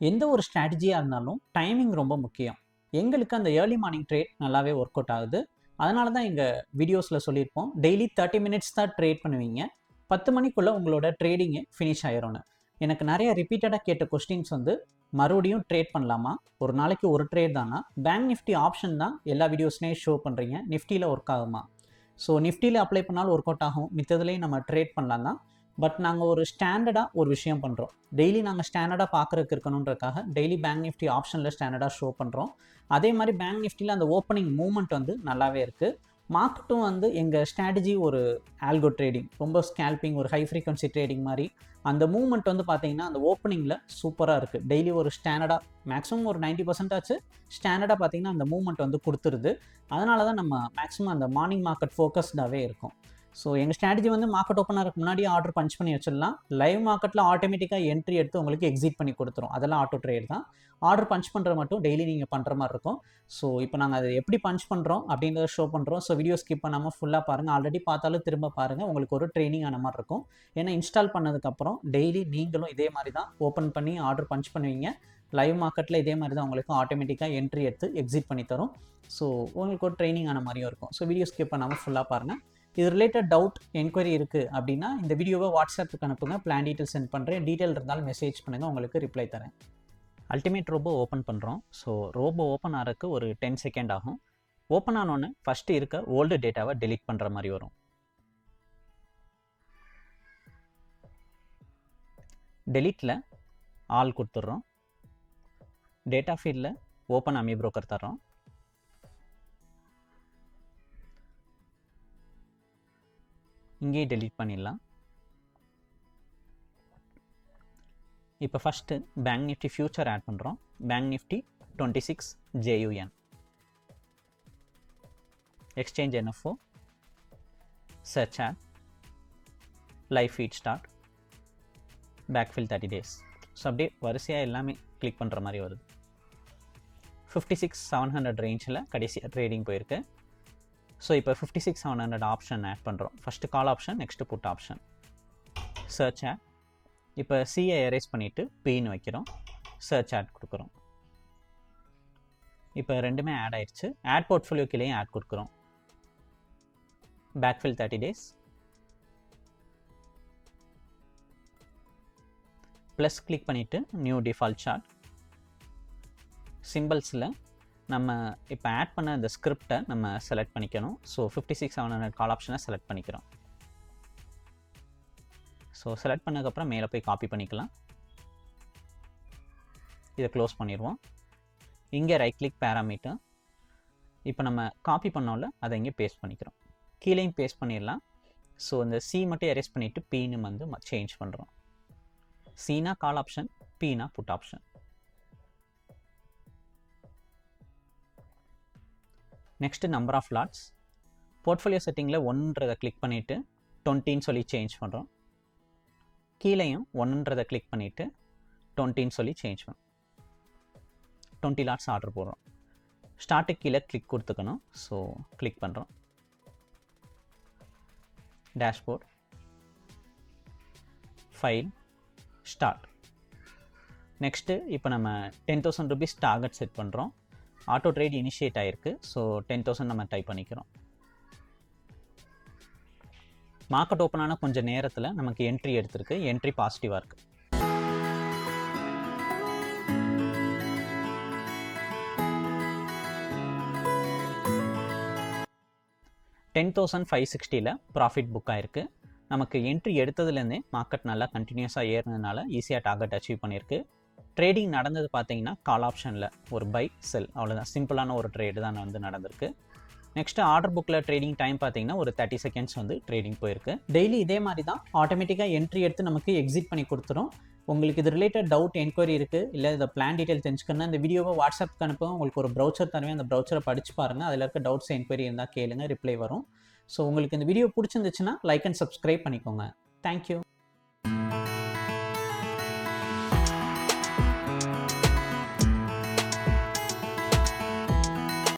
எந்த ஒரு ஸ்ட்ராட்டஜியாக இருந்தாலும் டைமிங் ரொம்ப முக்கியம். எங்களுக்கு அந்த ஏர்லி மார்னிங் ட்ரேட் நல்லாவே ஒர்க் அவுட் ஆகுது. அதனால தான் எங்கள் வீடியோஸில் சொல்லியிருப்போம், டெய்லி 30 மினிட்ஸ் தான் ட்ரேட் பண்ணுவீங்க, 10 மணிக்குள்ளே உங்களோட ட்ரேடிங்கே ஃபினிஷ் ஆயிரும்னு. எனக்கு நிறைய ரிப்பீட்டடாக கேட்ட கொஸ்டின்ஸ் வந்து, மறுபடியும் ட்ரேட் பண்ணலாமா, ஒரு நாளைக்கு ஒரு ட்ரேட் தானா, பேங்க் நிஃப்டி ஆப்ஷன் தான் எல்லா வீடியோஸ்லேயும் ஷோ பண்ணுறீங்க, நிஃப்டியில் ஒர்க் ஆகுமா? ஸோ நிஃப்டியில் அப்ளை பண்ணாலும் ஒர்க் அவுட் ஆகும், மித்ததுலேயும் நம்ம ட்ரேட் பண்ணலாம் தான். பட் நாங்கள் ஒரு ஸ்டாண்டர்டாக ஒரு விஷயம் பண்ணுறோம். டெய்லி நாங்கள் ஸ்டாண்டர்டாக பார்க்குறதுக்கு இருக்கணுன்றக்காக டெய்லி பேங்க் நிஃப்டி ஆப்ஷனில் ஸ்டாண்டர்டாக ஷோ பண்ணுறோம். அதே மாதிரி பேங்க் நிஃப்டியில் அந்த ஓப்பனிங் மூவ்மெண்ட் வந்து நல்லாவே இருக்குது. மார்க்கெட்டும் வந்து எங்கள் ஸ்ட்ராட்டஜி ஒரு ஆல்கோ ட்ரேடிங், ரொம்ப ஸ்கேல்பிங், ஒரு ஹை ஃப்ரீக்வன்சி ட்ரேடிங் மாதிரி. அந்த மூவ்மெண்ட் வந்து பார்த்தீங்கன்னா அந்த ஓப்பனிங்கில் சூப்பராக இருக்குது. டெய்லி ஒரு ஸ்டாண்டர்டாக மேக்ஸிமம் ஒரு 90% ஆச்சு ஸ்டாண்டர்டாக பார்த்தீங்கன்னா அந்த மூவ்மெண்ட் வந்து கொடுத்துருது. அதனால தான் நம்ம மேக்ஸிமம் அந்த மார்னிங் மார்க்கெட் ஃபோக்கஸ்டாகவே இருக்கும். ஸோ எங்கள் ஸ்ட்ராட்டஜி வந்து மார்க்கெட் ஓப்பன் ஆகிறதுக்கு முன்னாடியே ஆர்டர் பஞ்ச் பண்ணி வச்சிடலாம். லைவ் மார்க்கெட்டில் ஆட்டோமேட்டிக்காக என்ட்ரி எடுத்து உங்களுக்கு எக்ஸிட் பண்ணி கொடுத்துரும். அதெல்லாம் ஆட்டோ ட்ரேட் தான். ஆர்டர் பஞ்ச் பண்ணுற மட்டும் டெய்லி நீங்கள் பண்ணுற மாதிரி இருக்கும். ஸோ இப்போ நாங்கள் அதை எப்படி பஞ்ச் பண்ணுறோம் அப்படின்றத ஷோ பண்ணுறோம். ஸோ வீடியோ ஸ்கிப் பண்ணாமல் ஃபுல்லாக பாருங்கள். ஆல்ரெடி பார்த்தாலும் திரும்ப பாருங்கள், உங்களுக்கு ஒரு ட்ரைனிங் ஆன மாதிரி இருக்கும். ஏன்னா இன்ஸ்டால் பண்ணதுக்கப்புறம் டெய்லி நீங்களும் இதே மாதிரி தான் ஓப்பன் பண்ணி ஆர்டர் பஞ்ச் பண்ணுவீங்க. லைவ் மார்க்கெட்டில் இதே மாதிரி தான் உங்களுக்கு ஆட்டோமேட்டிக்காக என்ட்ரி எடுத்து எக்ஸிட் பண்ணி தரும். ஸோ உங்களுக்கு ஒரு ட்ரைனிங் ஆன மாதிரியும் இருக்கும். ஸோ வீடியோ ஸ்கிப் பண்ணாமல் ஃபுல்லாக பாருங்கள். இது ரிலேட்டட் டவுட் என்கொயரி இருக்குது அப்படின்னா இந்த வீடியோவை வாட்ஸ்அப்புக்கு அனுப்புங்க, பிளான் டீட்டெயில் சென்ட் பண்ணுறேன். டீட்டெயில் இருந்தாலும் மெசேஜ் பண்ணுங்கள், உங்களுக்கு ரிப்ளை தரேன். அல்டிமேட் ரோபோ ஓப்பன் பண்ணுறோம். ஸோ ரோபோ ஓப்பன் ஆகிறதுக்கு ஒரு 10 செகண்ட் ஆகும். ஓப்பன் ஆனோன்னு ஃபஸ்ட்டு இருக்க ஓல்டு டேட்டாவை டெலீட் பண்ணுற மாதிரி வரும். டெலீட்டில் ஆல் கொடுத்துட்றோம். டேட்டா ஃபீல்டில் ஓப்பன் அமி புரோக்கர் தர்றோம். இங்கேயே டெலீட் பண்ணிடலாம். இப்போ first bank nifty future add பண்ணுறோம். Bank nifty 26 JUN, exchange NFO, search add, live feed start, backfill 30 days. So அப்படியே வரிசையாக எல்லாமே கிளிக் பண்ணுற மாதிரி வருது. 56,700 ரேஞ்சில் கடைசியாக ட்ரேடிங் போயிருக்கு. ஸோ இப்போ 56,700 ஆப்ஷன் ஆட் பண்ணுறோம். First call option, next put option. Search add. இப்போ சியை எரேஸ் பண்ணிவிட்டு பின்னு வைக்கிறோம். சர்ச் ஆட் கொடுக்குறோம். இப்போ ரெண்டுமே ஆட் ஆயிடுச்சு. ஆட் போர்ட்ஃபோலியோ கீழேயும் ஆட் கொடுக்குறோம். பேக்ஃபில் 30 days, ப்ளஸ் கிளிக் பண்ணிவிட்டு நியூ டிஃபால்ட் சார்ட். சிம்பிள்ஸில் நம்ம இப்போ ஆட் பண்ண இந்த ஸ்கிரிப்டை நம்ம செலக்ட் பண்ணிக்கணும். ஸோ 56,700 கால் ஆப்ஷனை செலக்ட் பண்ணிக்கிறோம். ஸோ செலக்ட் பண்ணதுக்கப்புறம் மேலே போய் காப்பி பண்ணிக்கலாம். இதை க்ளோஸ் பண்ணிடுவோம். இங்கே ரைட் கிளிக் பேராமீட்டர். இப்போ நம்ம காப்பி பண்ணோம்ல, அதை இங்கே பேஸ்ட் பண்ணிக்கிறோம். கீழேயும் பேஸ்ட் பண்ணிடலாம். ஸோ இந்த சி மட்டும் எரேஸ் பண்ணிவிட்டு பின்னு வந்து சேஞ்ச் பண்ணுறோம். சீனா கால் ஆப்ஷன், பினா put option. Next number of lots. Portfolio செட்டிங்கில் 1ன்றதை கிளிக் பண்ணிவிட்டு 20ன்னு சொல்லி சேஞ்ச் பண்ணுறோம். கீழேயும் 1ன்றதை கிளிக் பண்ணிவிட்டு 20ன்னு சொல்லி சேஞ்ச் பண்ணுறோம். 20 லாட்ஸ் ஆர்டர் போடுறோம். ஸ்டார்ட்டுக்கு கீழே கிளிக் கொடுத்துக்கணும். ஸோ கிளிக் பண்ணுறோம். Dashboard, file, start. நெக்ஸ்ட்டு இப்போ நம்ம 10,000 rupees டார்கெட் செட் பண்ணுறோம். ஆட்டோ ட்ரேட் இனிஷியேட் ஆகிருக்கு. ஸோ 10,000 நம்ம டைப் பண்ணிக்கிறோம். மார்க்கெட் ஓப்பன் ஆன கொஞ்சம் நேரத்தில் நமக்கு என்ட்ரி எடுத்திருக்கு. என்ட்ரி பாசிட்டிவாக இருக்குது. $10,560 ப்ராஃபிட் புக் ஆயிருக்கு. நமக்கு என்ட்ரி எடுத்ததுலேருந்தே மார்க்கெட் நல்லா கண்டினியூஸாக ஏறினதுனால ஈஸியாக டார்கெட் அச்சீவ் பண்ணியிருக்கு. ட்ரேடிங் நடந்தது பார்த்தீங்கன்னா கால் ஆப்ஷனில் ஒரு பை செல், அவ்வளோதான். சிம்பிளான ஒரு ட்ரேடு தான் வந்து நடந்திருக்கு. நெக்ஸ்ட்டு ஆர்டர் புக்கில் ட்ரேடிங் டைம் பார்த்தீங்கன்னா ஒரு 30 seconds வந்து ட்ரேடிங் போயிருக்கு. டெய்லி இதே மாதிரி தான் ஆட்டோமேட்டிக்காக என்ட்ரி எடுத்து நமக்கு எக்ஸிட் பண்ணி கொடுத்துரும். உங்களுக்கு இது ரிலேட்டட் டவுட் என்கொயரி இருக்குது, இல்லை இதை பிளான் டீட்டெயில் தெரிஞ்சுக்கணும், இந்த வீடியோவை வாட்ஸ்அப்புக்கு அனுப்புங்க. உங்களுக்கு ஒரு ப்ரௌச்சர் தருவேன், அந்த ப்ரௌச்சரை படித்து பாருங்கள். அதில் இருக்க டவுட்ஸ் என்கொயரி இருந்தால் கேளுங்க, ரிப்ளை வரும். ஸோ உங்களுக்கு இந்த வீடியோ பிடிச்சிருந்துச்சுன்னா லைக் அண்ட் சப்ஸ்கிரைப் பண்ணிக்கோங்க. தேங்க்யூ.